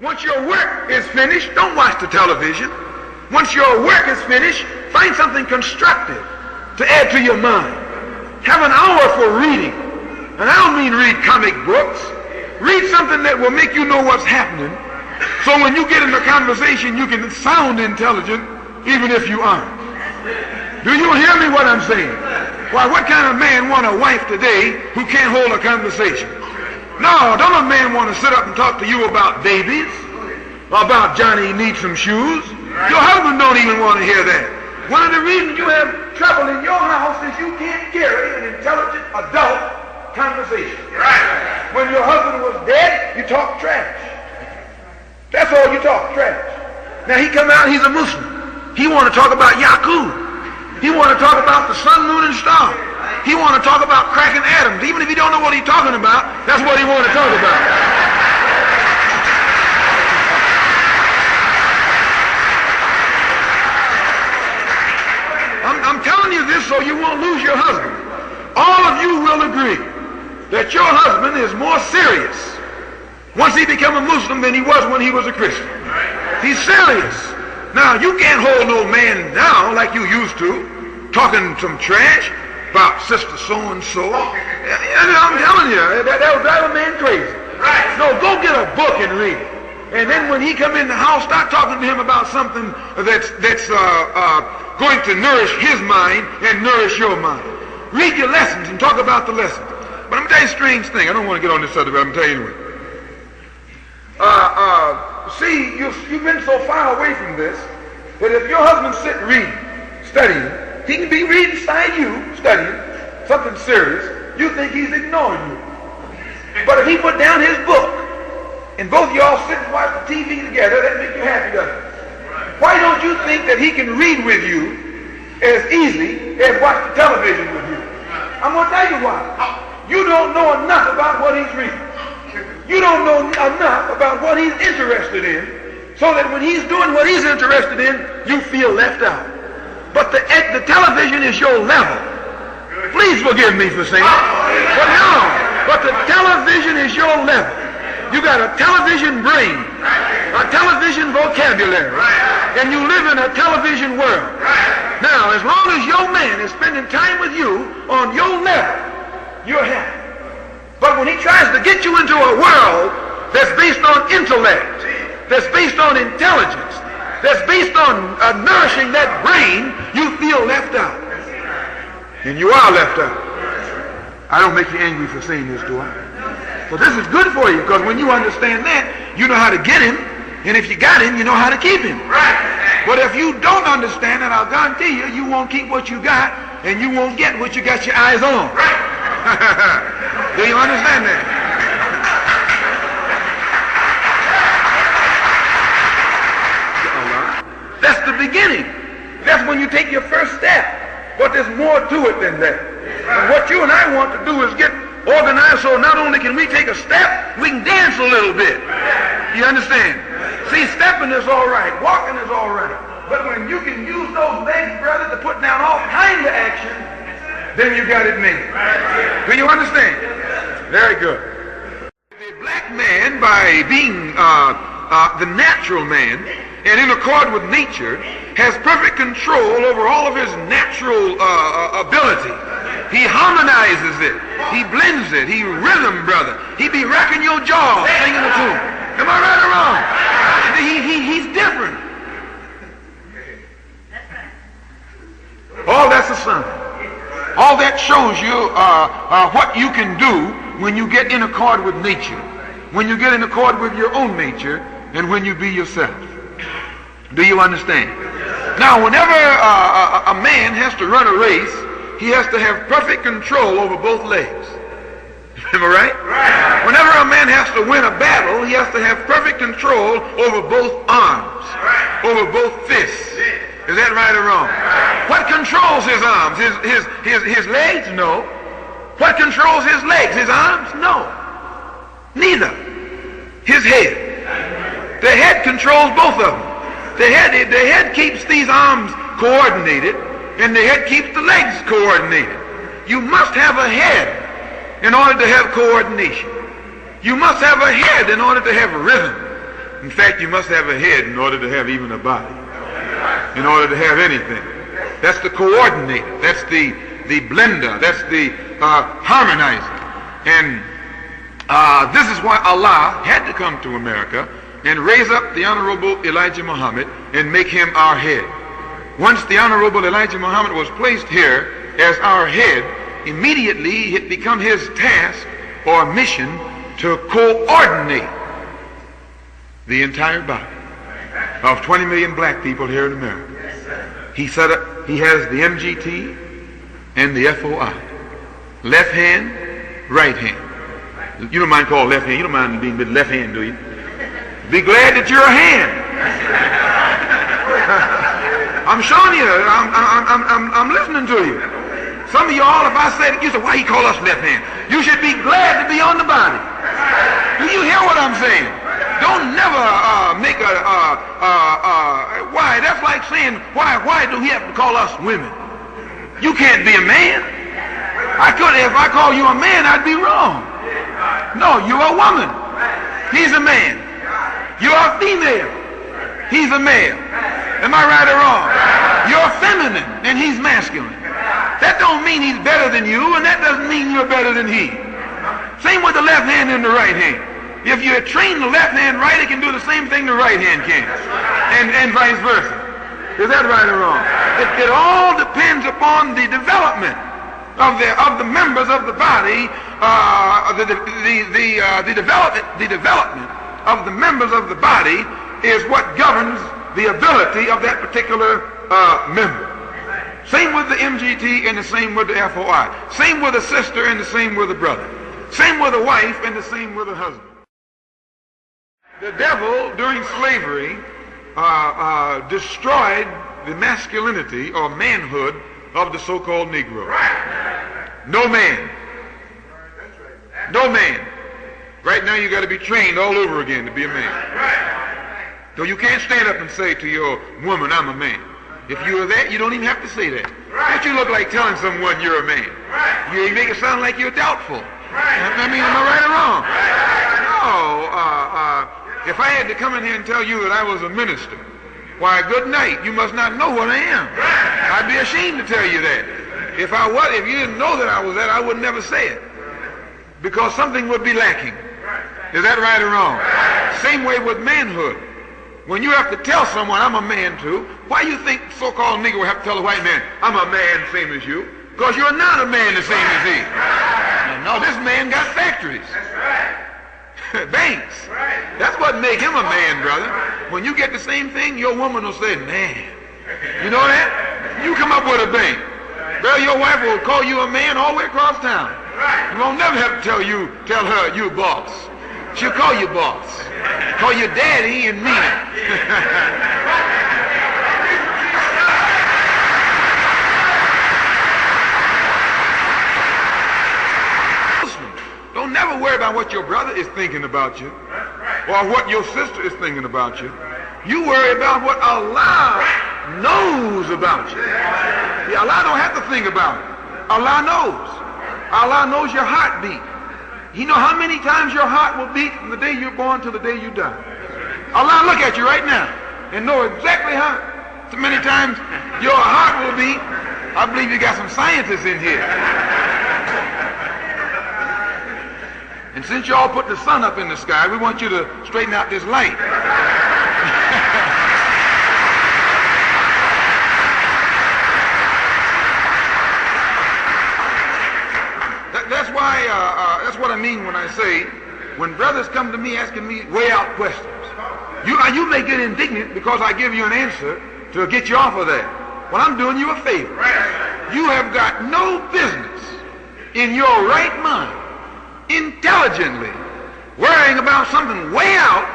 Once your work is finished, don't watch the television. Once your work is finished, find something constructive to add to your mind. Have an hour for reading. And I don't mean read comic books. Read something that will make you know what's happening. So when you get in a conversation, you can sound intelligent even if you aren't. Do you hear me what I'm saying? Why, what kind of man want a wife today who can't hold a conversation? No, don't a man want to sit up and talk to you about babies, about Johnny needs some shoes. Your husband don't even want to hear that. One of the reasons you have trouble in your house is you can't carry an intelligent adult conversation. Right. When your husband was dead, you talk trash. That's all you talk, trash. Now he come out, he's a Muslim. He want to talk about Yaqub. He want to talk about the sun, moon, and star. He want to talk about cracking atoms. Even if he don't know what he's talking about, that's what he want to talk about. I'm telling you this so you won't lose your husband. All of you will agree that your husband is more serious once he become a Muslim than he was when he was a Christian. He's serious. Now, you can't hold no man down like you used to, talking some trash about sister so-and-so. I'm telling you, that will drive a man crazy. No, go get a book and read it. And then when he come in the house, start talking to him about something that's going to nourish his mind and nourish your mind. Read your lessons and talk about the lessons. But I'm going to tell you a strange thing. I don't want to get on this subject, but I'm going to tell you anyway. See, you've been so far away from this that if your husband sit reading, studying, he can be reading beside you, studying something serious, you think he's ignoring you. But if he put down his book and both y'all sit and watch the TV together, that make you happy, doesn't it? Why don't you think that he can read with you as easily as watch the television with you? I'm going to tell you why. You don't know enough about what he's reading. You don't know enough about what he's interested in, so that when he's doing what he's interested in, you feel left out. But the television is your level. Please forgive me for saying it. But the television is your level. You got a television brain, a television vocabulary, and you live in a television world. Now, as long as your man is spending time with you on your level, you're happy. But when he tries to get you into a world that's based on intellect, that's based on intelligence, that's based on nourishing that brain, you feel left out. And you are left out. I don't make you angry for saying this, do I? But this is good for you, because when you understand that, you know how to get him, and if you got him, you know how to keep him. But if you don't understand it, I'll guarantee you, you won't keep what you got, and you won't get what you got your eyes on. Do you understand that? That's the beginning. That's when you take your first step. But there's more to it than that. And what you and I want to do is get organized so not only can we take a step, we can dance a little bit. You understand? See, stepping is all right. Walking is all right. But when you can use those legs, brother, to put down all kinds of action, then you got it made. Do you understand? Very good. The black man, by being the natural man and in accord with nature, has perfect control over all of his natural ability. He harmonizes it. He blends it. He rhythm, brother. He be racking your jaw singing the tune. Am I right or wrong? He's different. All that's a sign. All that shows you what you can do when you get in accord with nature, when you get in accord with your own nature, and when you be yourself. Do you understand? Now, whenever a man has to run a race, he has to have perfect control over both legs. Am I right? Right. Whenever a man has to win a battle, he has to have perfect control over both arms, over both fists. Is that right or wrong? What controls his arms? His legs? No. What controls his legs? His arms? No. Neither. His head. The head controls both of them. The head keeps these arms coordinated, and the head keeps the legs coordinated. You must have a head in order to have coordination. You must have a head in order to have rhythm. In fact, you must have a head in order to have even a body, in order to have anything. That's the coordinator. That's the blender. That's the harmonizer. And this is why Allah had to come to America and raise up the Honorable Elijah Muhammad and make him our head. Once the Honorable Elijah Muhammad was placed here as our head, immediately it became his task or mission to coordinate the entire body of 20 million black people here in America. He set up, he has the MGT and the FOI. Left hand, right hand. You don't mind called left hand. You don't mind being with left hand, do you? Be glad that you're a hand. I'm showing you. I'm listening to you. Some of y'all, if I said it, you say, why he call us left hand? You should be glad to be on the body. Do you hear what I'm saying? Don't never make a why. That's like saying, why do he have to call us women? You can't be a man. I could, if I call you a man, I'd be wrong. No, you're a woman. He's a man. You're a female. He's a male. Am I right or wrong? You're feminine and he's masculine. That don't mean he's better than you, and that doesn't mean you're better than he. Same with the left hand and the right hand. If you train the left hand right, it can do the same thing the right hand can, and vice versa. Is that right or wrong? It all depends upon the development of the members of the body. The development of the members of the body is what governs the ability of that particular member. Same with the MGT and the same with the FOI. Same with a sister and the same with a brother. Same with a wife and the same with a husband. The devil during slavery destroyed the masculinity or manhood of the so-called Negro. No man. No man. Right now you got to be trained all over again to be a man. So you can't stand up and say to your woman, I'm a man. If you're that, you don't even have to say that. Don't you look like telling someone you're a man? You make it sound like you're doubtful. I mean, am I right or wrong? No. If I had to come in here and tell you that I was a minister, why, good night. You must not know what I am. I'd be ashamed to tell you that. If you didn't know that I was that, I would never say it. Because something would be lacking. Is that right or wrong? Same way with manhood. When you have to tell someone, I'm a man too, why you think so-called Negro have to tell a white man, I'm a man same as you? Because you're not a man the same as he. No, this man got factories. Banks. That's what make him a man, brother. When you get the same thing, your woman will say, man. You know that? You come up with a bank. Brother, your wife will call you a man all the way across town. You won't never have to tell her you boss. She'll call you boss. Call you daddy and mean it. Don't never worry about what your brother is thinking about you or what your sister is thinking about you. You worry about what Allah knows about you. Yeah, Allah don't have to think about it. Allah knows. Allah knows your heartbeat. He knows how many times your heart will beat from the day you're born to the day you die. Allah look at you right now and know exactly how many times your heart will beat. I believe you got some scientists in here. And since you all put the sun up in the sky, we want you to straighten out this light. That's what I mean when I say, when brothers come to me asking me way out questions, you may get indignant because I give you an answer to get you off of that. Well, I'm doing you a favor. You have got no business in your right mind, intelligently, worrying about something way out,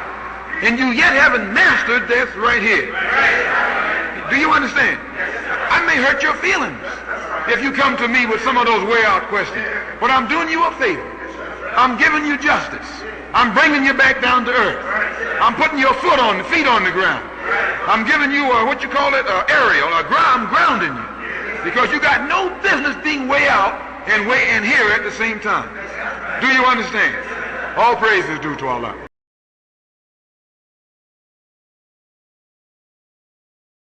and you yet haven't mastered this right here. Do you understand? I may hurt your feelings if you come to me with some of those way out questions. But I'm doing you a favor. I'm giving you justice. I'm bringing you back down to earth. I'm putting your feet on the ground. I'm giving you what you call it, aerial, I'm grounding you. Because you got no business being way out and here at the same time. Do you understand? All praise is due to Allah.